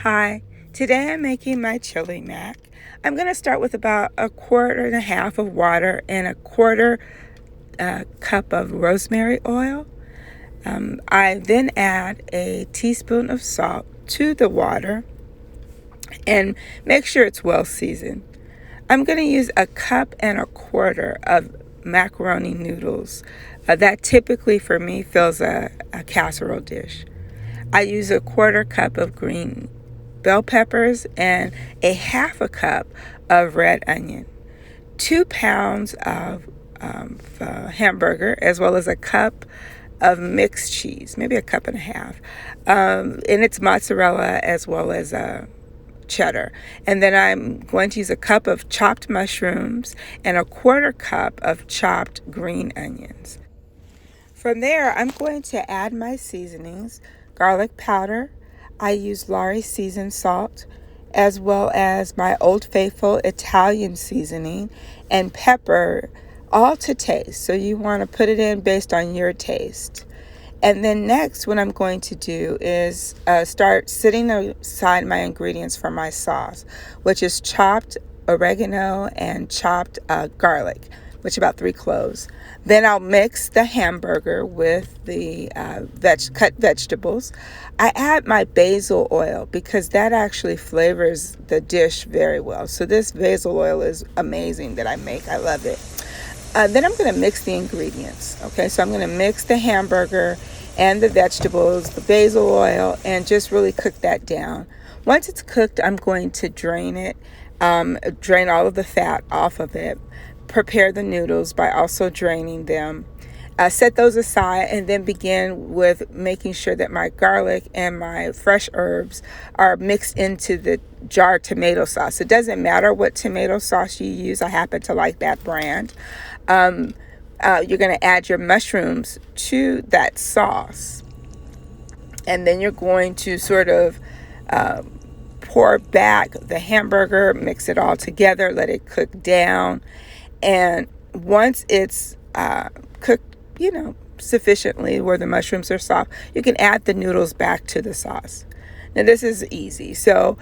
Hi, today I'm making my chili mac. I'm going to start with about a quarter and a half of water and a quarter cup of rosemary oil. I then add a teaspoon of salt to the water and make sure it's well seasoned. I'm going to use a cup and a quarter of macaroni noodles. That typically for me fills a casserole dish. I use a quarter cup of green bell peppers and a half a cup of red onion, 2 pounds of hamburger, as well as a cup of mixed cheese, maybe a cup and a half, and it's mozzarella as well as cheddar. And then I'm going to use a cup of chopped mushrooms and a quarter cup of chopped green onions. From there, I'm going to add my seasonings: garlic powder. I use Lari seasoned salt, as well as my Old Faithful Italian seasoning, and pepper, all to taste. So you want to put it in based on your taste. And then next, what I'm going to do is start setting aside my ingredients for my sauce, which is chopped oregano and chopped garlic, which is about 3 cloves. Then I'll mix the hamburger with the cut vegetables. I add my basil oil because that actually flavors the dish very well. So this basil oil is amazing that I make. I love it. Then I'm going to mix the ingredients. Okay, so I'm going to mix the hamburger and the vegetables, the basil oil, and just really cook that down. Once it's cooked, I'm going to drain it, drain all of the fat off of it. Prepare the noodles by also draining them. Set those aside and then begin with making sure that my garlic and my fresh herbs are mixed into the jar tomato sauce. It doesn't matter what tomato sauce you use. I happen to like that brand. You're going to add your mushrooms to that sauce. And then you're going to sort of pour back the hamburger, mix it all together, let it cook down. And once it's cooked, sufficiently where the mushrooms are soft, you can add the noodles back to the sauce. Now, this is easy. So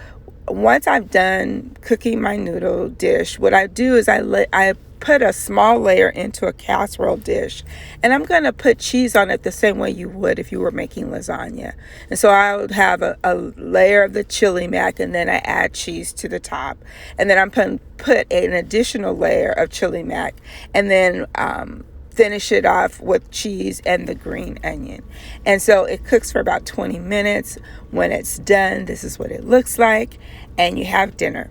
once I've done cooking my noodle dish, what I do is I put a small layer into a casserole dish, and I'm going to put cheese on it the same way you would if you were making lasagna. And so I would have a layer of the chili mac, and then I add cheese to the top, and then I'm going to put an additional layer of chili mac, and then finish it off with cheese and the green onion. And so it cooks for about 20 minutes. When it's done, this is what it looks like, and you have dinner.